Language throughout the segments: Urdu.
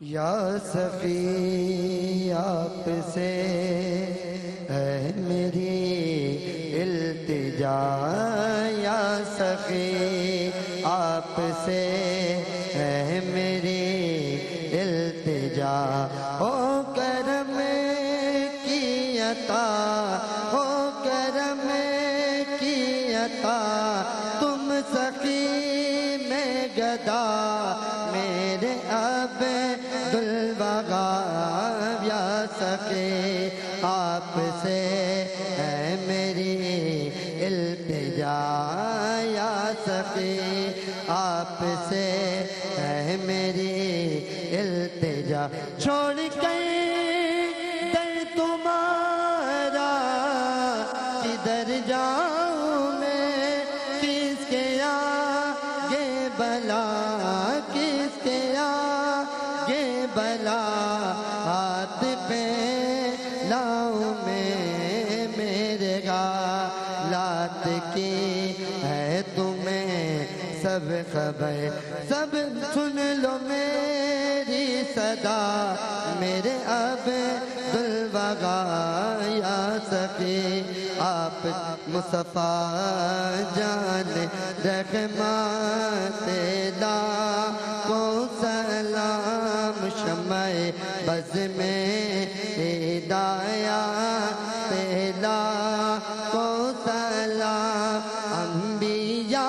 یا سخی آپ سے ہے میری التجا، یا سخی آپ سے ہے میری التجا، ہو کرم کی عطا، ہو کرم کی عطا، تم سخی میں گدا میرے عبدالبقا، یا سخی آپ سے ہے میری التجا، یا سخی آپ سے ہے میری التجا، چھوڑ کر در تمہارا کدھر جاؤں میں، کس کے آگے بلا، کس کے آگے بلا ہاتھ پہ لاؤں میں، میرے حالات کی ہے تمہیں سب خبر، سب سن لو میری صدا، میرے عبدالبقا، یا سخی آپ مصطفیٰ جان رحمت کو سلام، شمع بز میں ہدایت پہلا کو سلام، انبیاء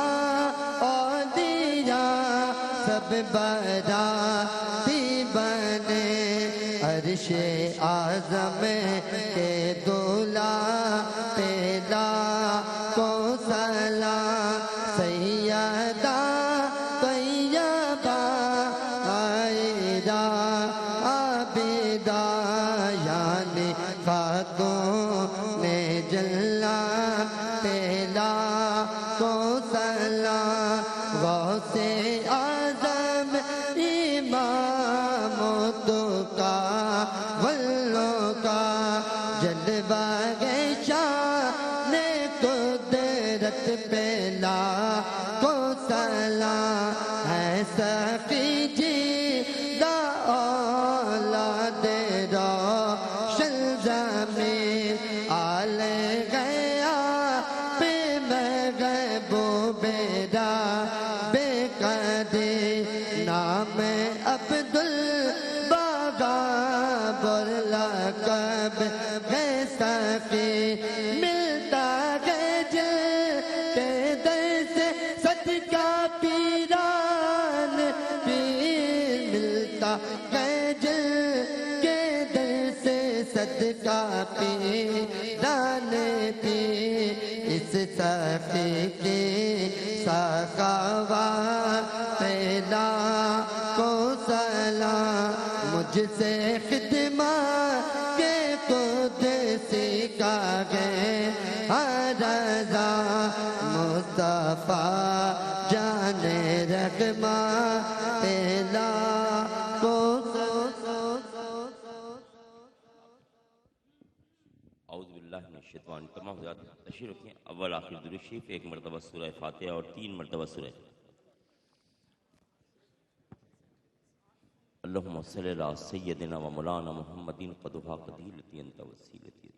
اولیاء سب براتی بنے، عرش اعظم کے دولہ پہلا کو سلام، سیدہ طیبہ عائدہ عابدہ یعنی خاتون جلہ پہلا کو سلام، غوث اعظم امام کا ولو کا جلوہ شان قدرت پہلا کو سلام، ہے سخی جی دا اولاد روشن زمین، آل گیا پہ محبوب دا بے قدر، نام عبدالبقا لقب ہے سخی، ملتا ہے جل کے در سے صدقہ پیران پیر، ملتا ہے جل کے در سے صدقہ پیران پیر، اس سخی کی سخاوت پہلا کو سلام، مجھ سے خدمت کے قدسی کا ہے رضا، مصطفیٰ جان رحمت پہلا کو اعوذ باللہ من الشیطان، تمام حضرات تشریف رکھیں، اول آخر درود شریف، ایک مرتبہ سورہ فاتحہ اور 3 مرتبہ سورہ اللہم صلی علی سیدنا و مولانا محمد قد فاقت ہیلتی انت وسیلتی،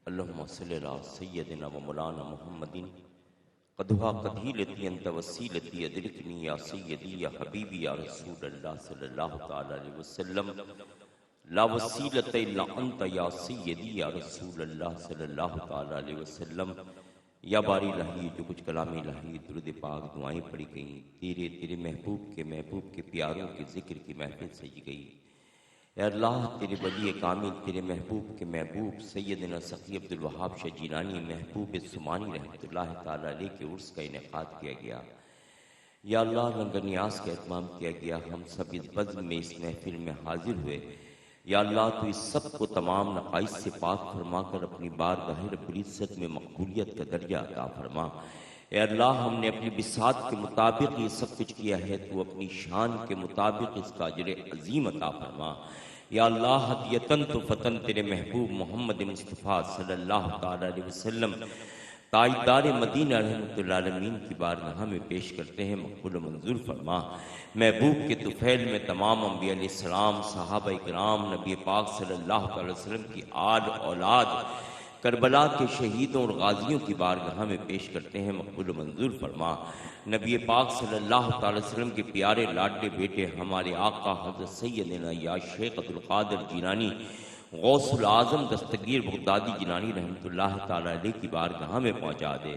اللہم صلی علی سیدنا و مولانا محمد قد فاقت ہیلتی انت وسیلتی، ادرکنی یا سیدی یا حبیبی یا رسول اللہ صلی اللہ تعالی علیہ وسلم، لا وسیلت الا انت یا سیدی یا رسول اللہ صلی اللہ تعالی علیہ وسلم، یا باری الہی جو کچھ کلام الہی درود پاک دعائیں پڑھی گئیں، تیرے محبوب کے پیاروں کے ذکر کی محفل سجی گئی، اے اللہ تیرے ولی کامل، تیرے محبوب کے محبوب سیدنا سقی عبدالوہاب شاہ جیلانی محبوب سمانی رحمۃ اللہ تعالی علیہ کے عرس کا انعقاد کیا گیا، یا اللہ لنگر نیاز کا اہتمام کیا گیا، ہم سب اس بزم میں اس محفل میں حاضر ہوئے، یا اللہ تو اس سب کو تمام نقائص سے پاک فرما کر اپنی بارگاہ رب العزت میں مقبولیت کا درجہ عطا فرما۔ اے اللہ ہم نے اپنی بساط کے مطابق یہ سب کچھ کیا ہے، تو اپنی شان کے مطابق اس کا اجر عظیم عطا فرما۔ یا اللہ ہدیتاً تو فتن تیرے محبوب محمد مصطفیٰ صلی اللہ تعالیٰ علیہ وسلم تاجدار مدینہ رحمۃ اللہ عالمین کی بارگاہ میں پیش کرتے ہیں، مقبول و منظور فرما۔ محبوب کے طفیل میں تمام انبیاء علیہ السلام، صحابہ کرام، نبی پاک صلی اللہ تعالی وسلم کی آل اولاد، کربلا کے شہیدوں اور غازیوں کی بارگاہ میں پیش کرتے ہیں، مقبول و منظور فرما۔ نبی پاک صلی اللہ تعالی وسلم کے پیارے لاڈلے بیٹے ہمارے آقا حضرت سیدنا یا شیخ عبدالقادر جیلانی غوث العظم دستگیر بغدادی جیلانی رحمۃ اللہ تعالی علیہ کی بارگاہ میں پہنچا دے۔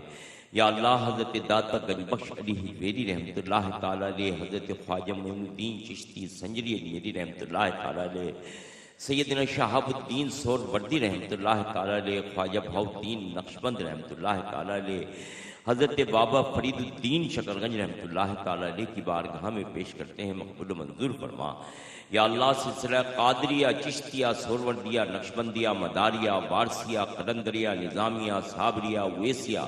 یا اللہ حضرت داتا گنج بخش علی حجویری رحمۃ اللہ تعالی علیہ، حضرت خواجہ معین الدین چشتی سنجری اجمیری رحمۃ اللہ تعالی علیہ، سیدنا شہاب الدین سہروردی رحمۃ اللہ تعالی علیہ، خواجہ بہاؤ الدین نقشبند رحمۃ اللہ تعالی علیہ، حضرت بابا فرید الدین شکرگنج رحمۃ اللہ تعالی علیہ کی بارگاہ میں پیش کرتے ہیں، مقبول و منظور فرما۔ یا اللہ سلسلہ قادریہ، چشتیہ، سہروردیہ، نقشبندیہ، مداریہ، وارثیہ، قلندریہ، نظامیہ، صابریہ، اویسیہ،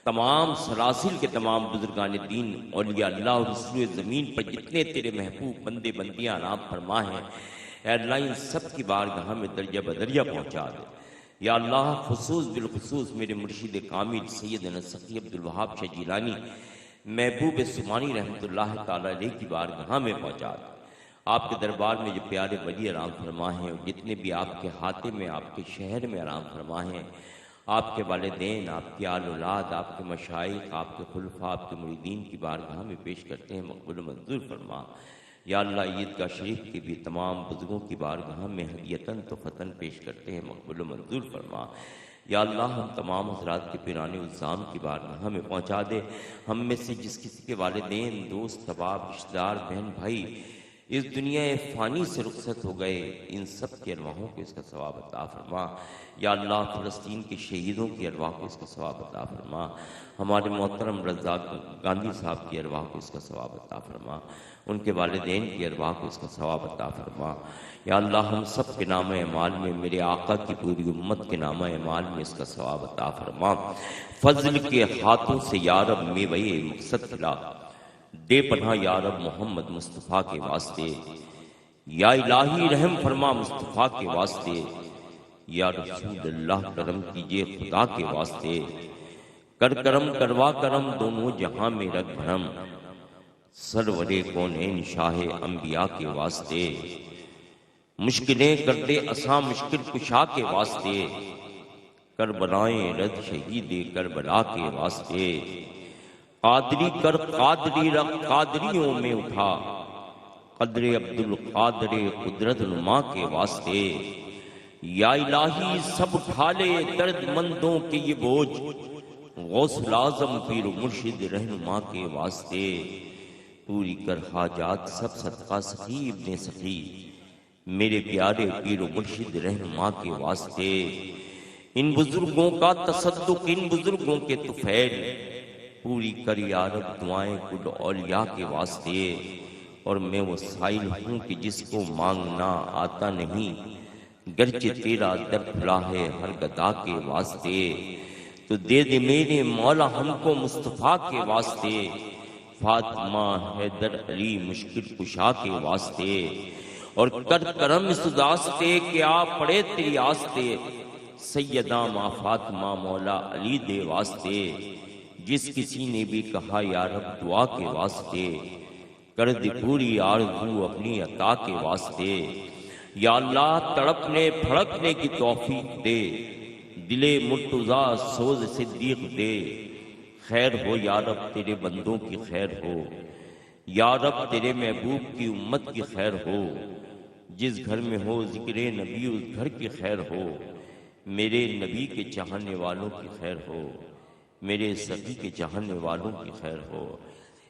تمام سلاسل کے تمام بزرگان دین، اولیاء اللہ اور رسول زمین پر جتنے تیرے محبوب بندے بندیاں آرام فرما ہیں، اے اللہ ان سب کی بارگاہ میں درجہ بدرجہ پہنچا دے۔ یا اللہ خصوص بالخصوص میرے مرشد کامل سیدنا سقی عبدالوہاب شاہ جیلانی محبوب سمانی رحمۃ اللہ تعالی علیہ کی بارگاہ میں پہنچا دے۔ آپ کے دربار میں جو پیارے ولی آرام فرما ہیں، اور جتنے بھی آپ کے ہاتھے میں، آپ کے شہر میں آرام فرما ہیں، آپ کے والدین، آپ کی آل اولاد، آپ کے مشائخ، آپ کے خلفاء، آپ کے مریدین کی بارگاہ میں پیش کرتے ہیں، مقبول و منظور فرما۔ یا اللہ عیدگاہ شریف کے بھی تمام بزرگوں کی بارگاہ میں ہدیتاً تو فتن پیش کرتے ہیں، مقبول و منظور فرما۔ یا اللہ ہم تمام حضرات کے پیران الزام کی بارگاہ میں پہنچا دے۔ ہم میں سے جس کسی کے والدین، دوست، احباب، رشتہ دار، بہن بھائی اس دنیا فانی سے رخصت ہو گئے، ان سب کے ارواحوں کو اس کا ثواب عطا فرما۔ یا اللہ فلسطین کے شہیدوں کی ارواح کو اس کا ثواب عطا فرما۔ ہمارے محترم رزاق گاندھی صاحب کی ارواح کو اس کا ثواب عطا فرما۔ ان کے والدین کی ارواح کو اس کا ثواب عطا فرما۔ یا اللہ ہم سب کے نامہ اعمال میں، میرے آقا کی پوری امت کے نامہ اعمال میں اس کا ثواب عطا فرما۔ فضل کے ہاتھوں سے یا رب میوہ مقصد کھلا دے پناہ یا رب محمد مصطفیٰ کے واسطے۔ یا الہی رحم فرما مصطفیٰ کے واسطے۔ یا رسول اللہ کرم کیجئے خدا کے واسطے۔ کر کرم کروا کرم دونوں جہاں میں رکھ بھرم، سرور کونین شاہ انبیاء کے واسطے۔ مشکلیں کر دے آساں مشکل کشا کے واسطے، کربلائیں رد شہید کربلا کے واسطے۔ قادری کر قادری رکھ قادریوں میں اٹھا، قدر عبدالقادر قدرت نما کے واسطے۔ یا الہی سب اٹھا لے درد مندوں کے یہ بوجھ، غوث العظم پیر و مرشد رہنما کے واسطے۔ پوری کر حاجات سب صدقہ سخی ابن سخی، میرے پیارے پیر و مرشد رہنما کے واسطے۔ ان بزرگوں کا تصدق، ان بزرگوں کے طفیل، پوری کر یا رب دعائیں کل اولیاء کے واسطے۔ اور میں وہ سائل ہوں کہ جس کو مانگنا آتا نہیں، گرچہ تیرا در کھلا ہے ہر گدا کے واسطے۔ تو دے دے میرے مولا ہم کو مصطفیٰ کے واسطے، فاطمہ حیدر علی مشکل کشا کے واسطے۔ اور کر کرم اس واسطے کہ آ پڑے تیری آستے، سیدہ ماں فاطمہ مولا علی دے واسطے۔ جس کسی نے بھی کہا یا رب دعا کے واسطے، کر دے پوری آرزو اپنی عطا کے واسطے۔ یا اللہ تڑپنے پھڑکنے کی توفیق دے، دلے مرتضیٰ سوز صدیق دے۔ خیر ہو یا رب تیرے بندوں کی خیر ہو، یا رب تیرے محبوب کی امت کی خیر ہو۔ جس گھر میں ہو ذکر نبی اس گھر کی خیر ہو، میرے نبی کے چاہنے والوں کی خیر ہو، میرے سخی کے چاہنے والوں کی خیر ہو۔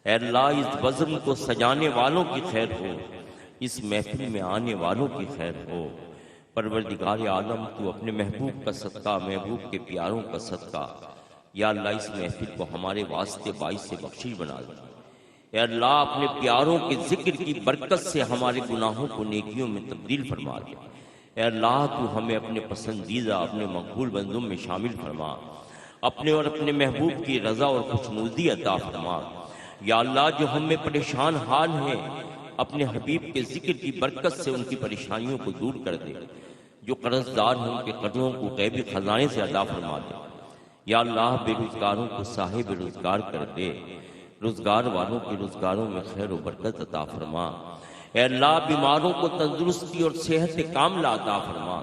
اے اللہ اس بزم کو سجانے والوں کی خیر ہو، اس محفل میں آنے والوں کی خیر ہو۔ پروردگار عالم تو اپنے محبوب کا صدقہ، محبوب کے پیاروں کا صدقہ، یا اللہ اس محفل کو ہمارے واسطے باعث بخشش بنا دے۔ اے اللہ اپنے پیاروں کے ذکر کی برکت سے ہمارے گناہوں کو نیکیوں میں تبدیل فرما دے۔ اے اللہ تو ہمیں اپنے پسندیدہ اپنے مقبول بندوں میں شامل فرما، اپنے اور اپنے محبوب کی رضا اور خوشنودی عطا فرما۔ یا اللہ جو ہم میں پریشان حال ہیں اپنے حبیب کے ذکر کی برکت سے ان کی پریشانیوں کو دور کر دے، جو قرض دار ہیں ان کے قرضوں کو غیبی خزانے سے ادا فرما دے۔ یا اللہ بے روزگاروں کو صاحب روزگار کر دے، روزگار والوں کے روزگاروں میں خیر و برکت عطا فرما۔ اے اللہ بیماروں کو تندرستی اور صحت کاملہ عطا فرما،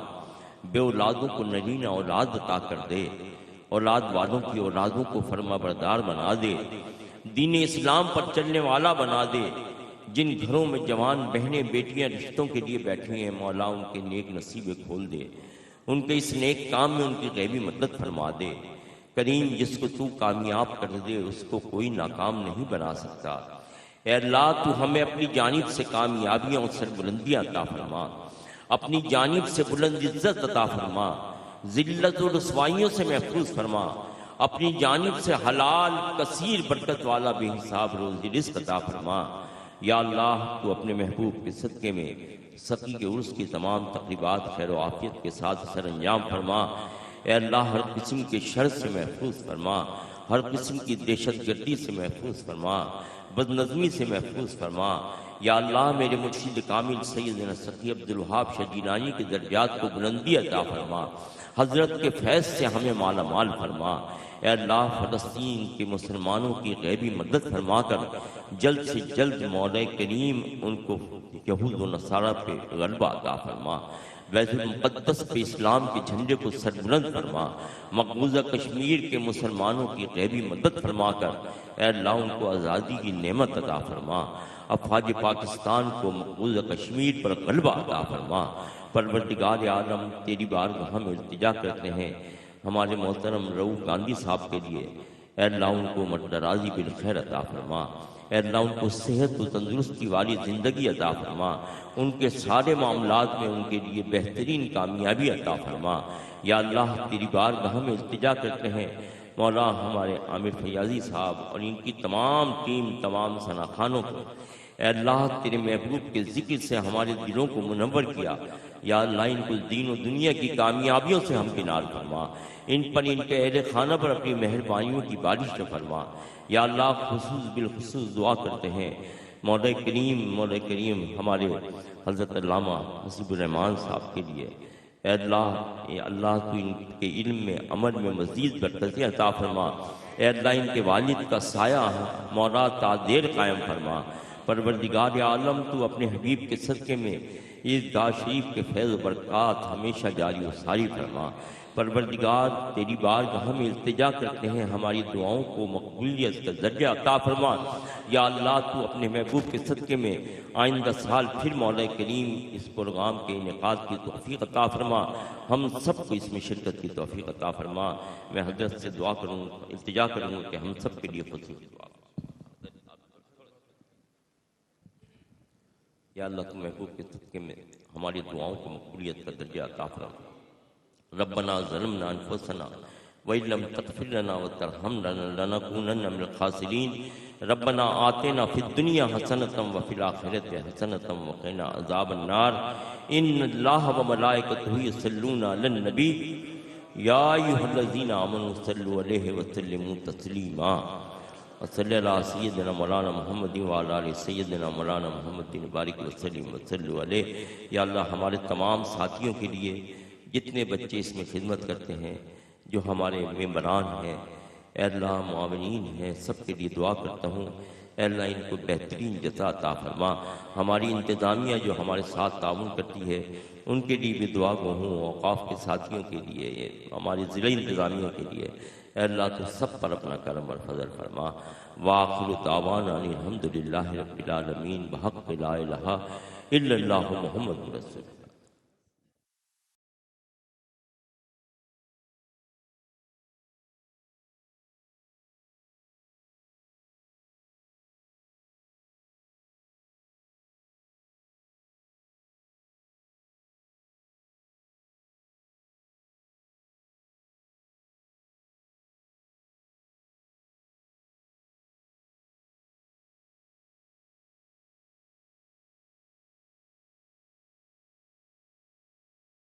بے اولادوں کو نرینہ اولاد عطا کر دے، اولاد والوں کی اولادوں کو فرما بردار بنا دے، دین اسلام پر چلنے والا بنا دے۔ جن گھروں میں جوان بہنیں بیٹیاں رشتوں کے لیے بیٹھی ہیں مولا ان کے نیک نصیبیں کھول دے، ان کے اس نیک کام میں ان کی غیبی مدد فرما دے۔ کریم جس کو تو کامیاب کر دے اس کو کوئی ناکام نہیں بنا سکتا۔ اے اللہ تو ہمیں اپنی جانب سے کامیابیاں اور سربلندیاں عطا فرما، اپنی جانب سے بلند عزت عطا فرما، ذلت و رسوائیوں سے محفوظ فرما، اپنی جانب سے حلال کثیر برکت والا بے حساب روزی رزق عطا فرما۔ یا اللہ تو اپنے محبوب کے صدقے میں سقی کے عرس کی تمام تقریبات خیر و عافیت کے ساتھ سر انجام فرما۔ اے اللہ ہر قسم کے شر سے محفوظ فرما، ہر قسم کی دہشت گردی سے محفوظ فرما، بد نظمی سے محفوظ فرما۔ یا اللہ میرے مرشد کامل سیدنا سقی عبدالوہاب شاہ جیلانی کے درجات کو بلندی عطا فرما، حضرت کے فیض سے ہمیں مالا مال فرما۔ اے اللہ فلسطین کے مسلمانوں کی غیبی مدد فرما کر جلد سے جلد مولا کریم ان کو یہود و نصارہ پہ غلبہ عطا فرما، بیت المقدس پہ اسلام کے جھنڈے کو سربلند فرما، مقبوضہ کشمیر کے مسلمانوں کی غیبی مدد فرما کر اے اللہ ان کو آزادی کی نعمت عطا فرما، افواج پاکستان کو مقبوضہ کشمیر پر غلبہ عطا فرما۔ پروردگار عالم تیری بارگاہ میں التجا کرتے ہیں ہمارے محترم رؤوف گاندھی صاحب کے لیے، اے اللہ ان کو مدراضی بالخیر عطا فرما، اے اللہ ان کو صحت و تندرستی والی زندگی عطا فرما، ان کے سارے معاملات میں ان کے لیے بہترین کامیابی عطا فرما۔ یا اللہ تیری بارگاہ میں التجا کرتے ہیں مولا ہمارے عامر فیاضی صاحب اور ان کی تمام ٹیم تمام ثناخانوں کو، اے اللہ تیرے محبوب کے ذکر سے ہمارے دلوں کو منور کیا۔ یا اللہ ان کو دین و دنیا کی کامیابیوں سے ہمکنار فرما، ان پر ان کے اہل خانہ پر اپنی مہربانیوں کی بارش فرما۔ یا اللہ خصوص بالخصوص دعا کرتے ہیں مولا کریم ہمارے حضرت علامہ حسیب الرحمان صاحب کے لیے، اے اللہ تو ان کے علم میں عمل میں مزید برکتیں عطا فرما۔ اے اللہ ان کے والد کا سایہ مولا تا دیر قائم فرما۔ پروردگار عالم تو اپنے حبیب کے صدقے میں اس گاہ شریف کے فیض و برکات ہمیشہ جاری و ساری فرما۔ پروردگار تیری بارگاہ میں التجا کرتے ہیں ہماری دعاؤں کو مقبولیت کا درجہ عطا فرما۔ یا اللہ تو اپنے محبوب کے صدقے میں آئندہ سال پھر مولا کریم اس پروگرام کے انعقاد کی توفیق عطا فرما، ہم سب کو اس میں شرکت کی توفیق عطا فرما۔ میں حضرت سے دعا کروں التجا کروں گا کہ ہم سب کے لیے خصوصی دعا۔ یا اللہ تو محبوب کے صدقے میں ہماری دعاؤں کو مقبولیت کا درجہ عطا فرما۔ ربنا ظلمنا انفسنا وإن لم تغفر لنا وترحمنا لنكونن من الخاسرين ربنا آتنا في الدنيا حسنة وفي الآخرة حسنة وقنا عذاب النار إن الله وملائكته يصلون على النبي يا أيها الذين آمنوا صلوا عليه وسلموا تسليما وصلی اللہ سیدنا مولانا محمد وعلی آلہ سیدنا مولانا محمد بارک وسلم وصلوا علیہ۔ یا اللہ ہمارے تمام ساتھیوں کے لیے جتنے بچے اس میں خدمت کرتے ہیں، جو ہمارے ممبران ہیں، اے اللہ معاونین ہیں، سب کے لیے دعا کرتا ہوں اے اللہ ان کو بہترین جزا عطا فرما۔ ہماری انتظامیہ جو ہمارے ساتھ تعاون کرتی ہے ان کے لیے بھی دعا گو ہوں، اوقاف کے ساتھیوں کے لیے، ہماری ضلع انتظامیہ کے لیے، اے اللہ تو سب پر اپنا کرم اور فضل فرما۔ وآخر دعوانا الحمدللہ رب العالمین بحق لا الہ الا اللہ محمد رسول اللہ۔